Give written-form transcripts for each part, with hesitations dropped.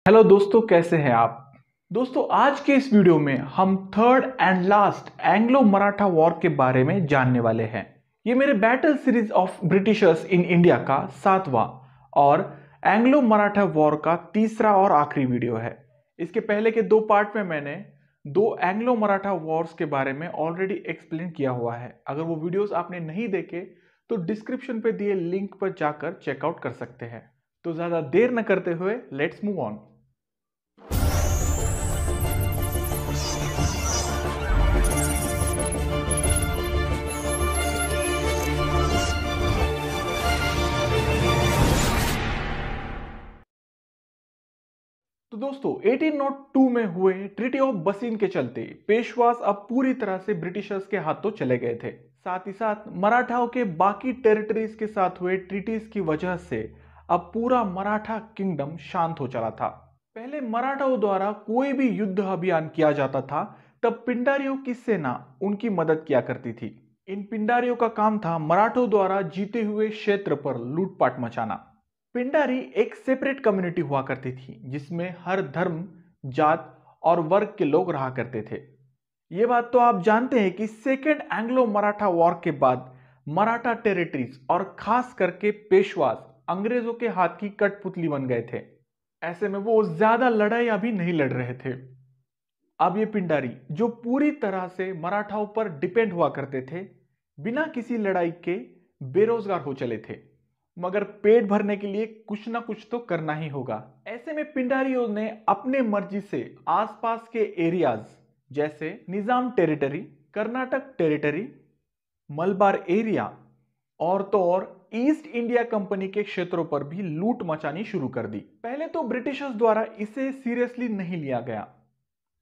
Hello दोस्तों, कैसे हैं आप। दोस्तों, आज के इस वीडियो में हम third and last Anglo Maratha war के बारे में जानने वाले हैं। ये मेरे battle series of Britishers in India का 7वां और एंग्लो मराठा वॉर का तीसरा और आखिरी वीडियो है। इसके पहले के 2 पार्ट में मैंने 2 एंग्लो मराठा वॉर्स के बारे में ऑलरेडी एक्सप्लेन किया हुआ है। अगर वो वीडियोस आपने नहीं देखे तो डिस्क्रिप्शन पे दिए लिंक पर जाकर चेकआउट कर सकते हैं। तो ज्यादा देर न करते हुए लेट्स मूव ऑन। तो दोस्तों 1802 में हुए ट्रीटी ऑफ बसीन के चलते पेशवास अब पूरी तरह से ब्रिटिशर्स के हाथों चले गए थे। साथ ही साथ मराठाओं के बाकी टेरिटरीज के साथ हुए ट्रीटीज की वजह से अब पूरा मराठा किंगडम शांत हो चला था। पहले मराठाओं द्वारा कोई भी युद्ध अभियान किया जाता था तब पिंडारियों की सेना उनकी मदद किया करती थी। इन पिंडारियों का काम था मराठों द्वारा जीते हुए क्षेत्र पर लूटपाट मचाना। पिंडारी एक सेपरेट कम्युनिटी हुआ करती थी जिसमें हर धर्म, जात और वर्ग के लोग रहा करते थे। ये बात तो आप जानते हैं कि सेकेंड एंग्लो मराठा वॉर के बाद मराठा टेरिटरीज और खास करके पेशवास अंग्रेजों के हाथ की कठपुतली बन गए थे। ऐसे में वो ज्यादा लड़ाई अभी नहीं लड़ रहे थे। अब ये पिंडारी जो पूरी तरह से मराठाओं पर डिपेंड हुआ करते थे, बिना किसी लड़ाई के बेरोजगार हो चले थे। मगर पेट भरने के लिए कुछ ना कुछ तो करना ही होगा। ऐसे में पिंडारियों ने अपने मर्जी से आसपास के एरियाज जैसे Nizam territory, Karnataka territory, Malabar area और तो और ईस्ट इंडिया कंपनी के क्षेत्रों पर भी लूट मचानी शुरू कर दी। पहले तो ब्रिटिशर्स द्वारा इसे सीरियसली नहीं लिया गया,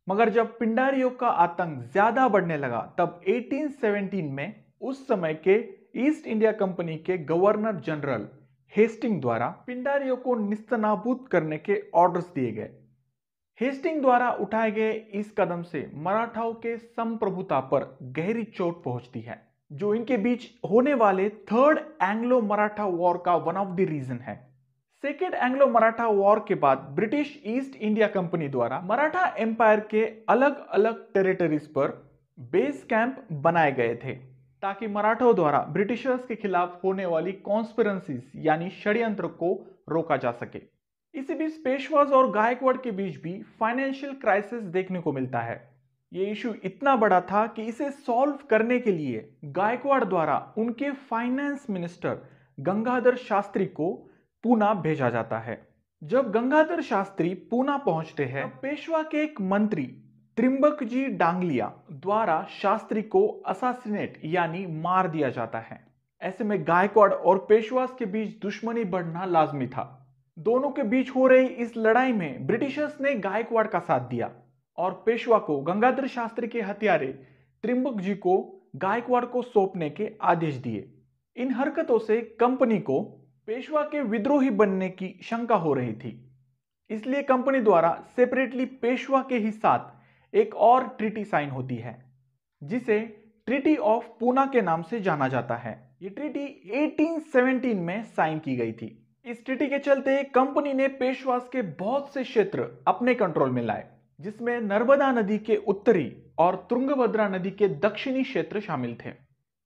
मगर जब पिंडारियों का आतंक ज्यादा बढ़ने लगा तब 1817 में उस समय के ईस्ट इंडिया कंपनी के गवर्नर जनरल हेस्टिंग द्वारा पिंडारियों को निस्तनाबूद करने के ऑर्डर्स दिए गए। हेस्टिंग द्वारा उठाए गए इस कदम से मराठाओं के संप्रभुता पर गहरी चोट पहुंचती है, जो इनके बीच होने वाले थर्ड एंग्लो मराठा वॉर का वन ऑफ द रीजन है। सेकेंड एंग्लो मराठा वॉर के बाद ब्रिटिश ईस्ट इंडिया कंपनी द्वारा मराठा एम्पायर के अलग अलग टेरिटरीज पर बेस कैंप बनाए गए थे ताकि मराठों द्वारा ब्रिटिशर्स के खिलाफ होने वाली कॉन्स्पिरेसीज यानी षड्यंत्र को रोका जा सके। इसी बीच पेशवास और गायकवाड़ के बीच भी फाइनेंशियल क्राइसिस देखने को मिलता है। ये इशू इतना बड़ा था कि इसे सॉल्व करने के लिए गायकवाड़ द्वारा उनके फाइनेंस मिनिस्टर गंगाधर शास्त्री को पूना भेजा जाता है। जब गंगाधर शास्त्री पूना पहुंचते हैं, पेशवा के एक मंत्री त्रिंबक जी डांगलिया द्वारा शास्त्री को असासिनेट यानी मार दिया जाता है। ऐसे में गायकवाड़ और पेशवास के बीच दुश्मनी बढ़ना लाजमी था। दोनों के बीच हो रही इस लड़ाई में ब्रिटिशर्स ने गायकवाड़ का साथ दिया और पेशवा को गंगाधर शास्त्री के हत्यारे त्रिंबक जी को गायकवाड़ को सौंपने के आदेश दिए। इन हरकतों से कंपनी को पेशवा के विद्रोही बनने की शंका हो रही थी, इसलिए कंपनी द्वारा सेपरेटली पेशवा के ही साथ एक और ट्रीटी साइन होती है जिसे ट्रीटी ऑफ पूना के नाम से जाना जाता है। ये ट्रीटी 1817 में साइन की गई थी। इस ट्रीटी के चलते कंपनी ने पेशवास के बहुत से क्षेत्र अपने कंट्रोल में लाए, जिसमें नर्मदा नदी के उत्तरी और तुंगभद्रा नदी के दक्षिणी क्षेत्र शामिल थे।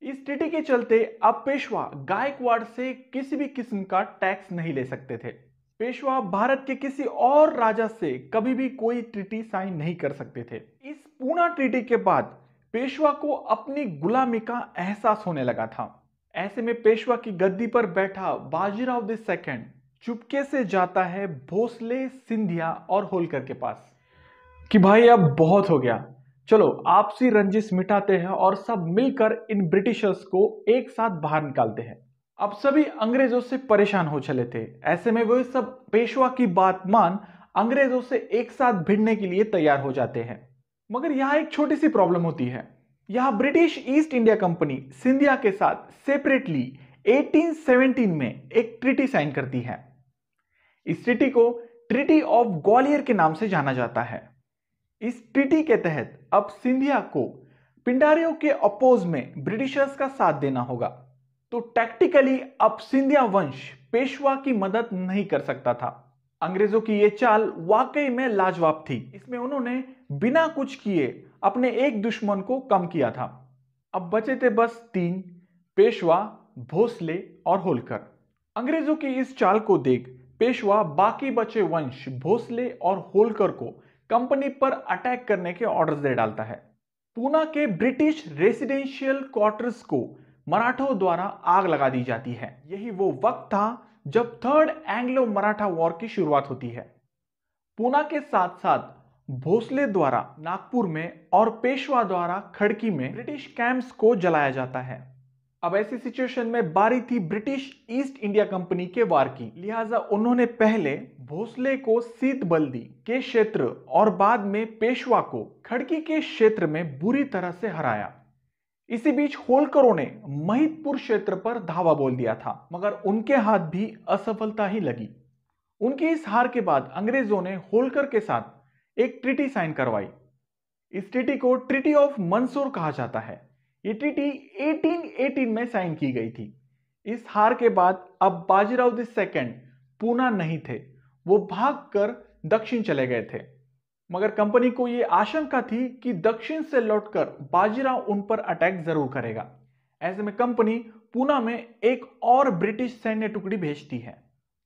इस ट्रीटी के चलते अब पेशवा गायकवाड़ से किसी भी किस्म का टैक्स नहीं ले सकते थे। पेशवा भारत के किसी और राजा से कभी भी कोई ट्रीटी साइन नहीं कर सकते थे। इस पूना ट्रीटी के बाद पेशवा को अपनी गुलामी का एहसास होने लगा था। ऐसे में पेशवा की गद्दी पर बैठा बाजीराव द सेकंड चुपके से जाता है भोसले, सिंधिया और होलकर के पास कि भाई अब बहुत हो गया, चलो आपसी रंजिश मिटाते हैं और सब मिलकर इन ब्रिटिशर्स को एक साथ बाहर निकालते हैं। अब सभी अंग्रेजों से परेशान हो चले थे। ऐसे में वे सब पेशवा की बात मान अंग्रेजों से एक साथ भिड़ने के लिए तैयार हो जाते हैं। मगर यहाँ एक छोटी सी प्रॉब्लम होती है। यहाँ British East India company Scindia के साथ सेपरेटली 1817 में एक ट्रीटी साइन करती है। इस ट्रीटी को ट्रीटी ऑफ ग्वालियर के नाम से जाना जाता है। इस ट्रीटी के तहत अब सिंधिया को पिंडारियों के अपोज में ब्रिटिशर्स का साथ देना होगा। तो टैक्टिकली अब सिंधिया वंश पेशवा की मदद नहीं कर सकता था। अंग्रेजों की ये चाल वाकई में लाजवाब थी। इसमें उन्होंने बिना कुछ किए अपने एक दुश्मन को कम किया था। अब बचे थे बस तीन, पेशवा, भोसले और होलकर। अंग्रेजों की इस चाल को देख पेशवा बाकी बचे वंश भोसले और होलकर को कंपनी पर अटैक करने के ऑर्डर्स दे डालता है। पूना के ब्रिटिश रेसिडेंशियल क्वार्टर्स को मराठों द्वारा आग लगा दी जाती है। यही वो वक्त था जब थर्ड एंग्लो मराठा वॉर की शुरुआत होती है। पूना के साथ साथ भोसले द्वारा नागपुर में और पेशवा द्वारा खड़की में ब्रिटिश कैंप्स को जलाया जाता है। अब ऐसी सिचुएशन में बारी थी ब्रिटिश ईस्ट इंडिया कंपनी के वार की। लिहाजा उन्होंने पहले भोसले को सीतबल्दी के क्षेत्र और बाद में पेशवा को खड़की के क्षेत्र में बुरी तरह से हराया। इसी बीच होलकरों ने महिदपुर क्षेत्र पर धावा बोल दिया था, मगर उनके हाथ भी असफलता ही लगी। उनकी इस हार के बाद अंग्रेजों ने होलकर के साथ एक ट्रीटी साइन करवाई। इस ट्रीटी को ट्रीटी ऑफ मंसूर कहा जाता है। ये ट्रीटी 1818 में साइन की गई थी। इस हार के बाद अब बाजीराव द सेकंड पूना नहीं थे, वो भागकर दक्षिण चले गए थे। मगर कंपनी को यह आशंका थी कि दक्षिण से लौटकर बाजीराव उन पर अटैक जरूर करेगा। ऐसे में कंपनी पूना में एक और ब्रिटिश सैन्य टुकड़ी भेजती है।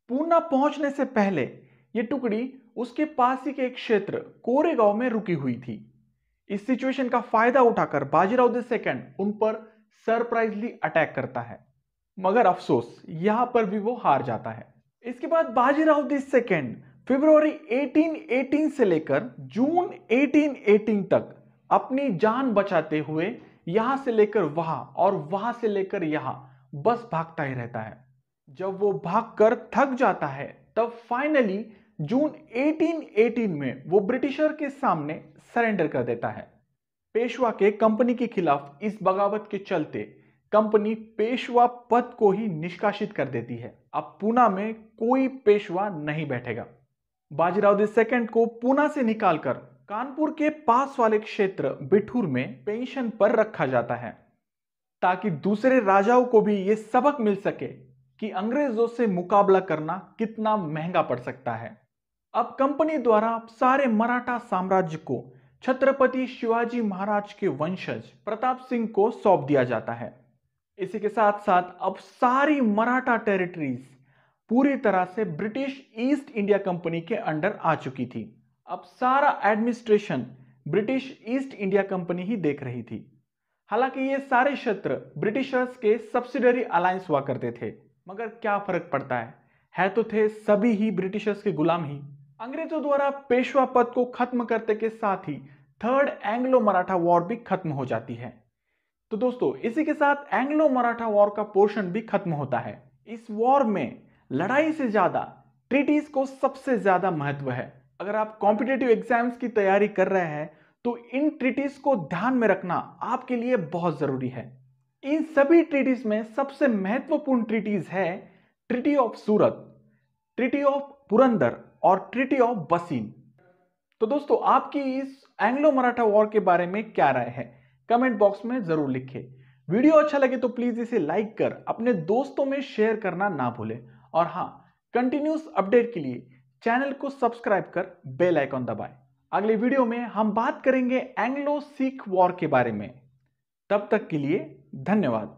पूना पहुंचने से पहले यह टुकड़ी उसके पास ही के एक क्षेत्र कोरेगांव में रुकी हुई थी। इस सिचुएशन का फायदा उठाकर बाजीराव द सेकंड उन पर सरप्राइजली अटैक करता है, मगर अफसोस यहां पर भी वो हार जाता है। इसके बाद बाजीराव द सेकंड फरवरी 1818 से लेकर जून 1818 तक अपनी जान बचाते हुए यहां से लेकर वहां और वहां से लेकर यहां बस भागता ही रहता है। जब वो भागकर थक जाता है तब फाइनली जून 1818 में वो ब्रिटिशर के सामने सरेंडर कर देता है। पेशवा के कंपनी के खिलाफ इस बगावत के चलते कंपनी पेशवा पद को ही निष्कासित कर देती है। अब पूना में कोई पेशवा नहीं बैठेगा। बाजीराव द सेकंड को पूना से निकालकर कानपुर के पास वाले क्षेत्र बिठूर में पेंशन पर रखा जाता है, ताकि दूसरे राजाओं को भी यह सबक मिल सके कि अंग्रेजों से मुकाबला करना कितना महंगा पड़ सकता है। अब कंपनी द्वारा सारे मराठा साम्राज्य को छत्रपति शिवाजी महाराज के वंशज प्रताप सिंह को सौंप दिया जाता है। इसी के साथ साथ अब सारी मराठा टेरिटरीज पूरी तरह से ब्रिटिश ईस्ट इंडिया कंपनी के अंडर आ चुकी थी। अब सारा administration British East India Company ही देख रही थी। हालांकि ये सारे क्षेत्र ब्रिटिशर्स के सब्सिडरी अलायंस हुआ करते थे, मगर क्या फर्क पड़ता है तो थे सभी ही ब्रिटिशर्स के गुलाम ही। अंग्रेजों द्वारा पेशवा पद को खत्म करते के साथ ही थर्ड एंग्लो मराठा वॉर भी खत्म हो जाती है। तो दोस्तों, इसी के साथ एंग्लो मराठा वॉर का पोर्शन भी खत्म होता है। इस वॉर में लड़ाई से ज्यादा ट्रीटीज को सबसे ज्यादा महत्व है। अगर आप कॉम्पिटिटिव एग्जाम्स की तैयारी कर रहे हैं तो इन ट्रीटीज को ध्यान में रखना आपके लिए बहुत जरूरी है। इन सभी ट्रीटीज में सबसे महत्वपूर्ण ट्रीटीज है treaty of Surat, treaty of Purandar और ट्रीटी ऑफ बसीन। तो दोस्तों, आपकी इस एंग्लो मराठा वॉर के बारे में क्या राय है, कमेंट बॉक्स में जरूर लिखें। वीडियो अच्छा लगे तो प्लीज इसे लाइक कर अपने दोस्तों में शेयर करना ना भूलें। और हां, कंटिन्यूस अपडेट के लिए चैनल को सब्सक्राइब कर बेल आइकॉन दबाएं। अगले वीडियो में हम बात करेंगे एंग्लो सिख वॉर के बारे में। तब तक के लिए धन्यवाद।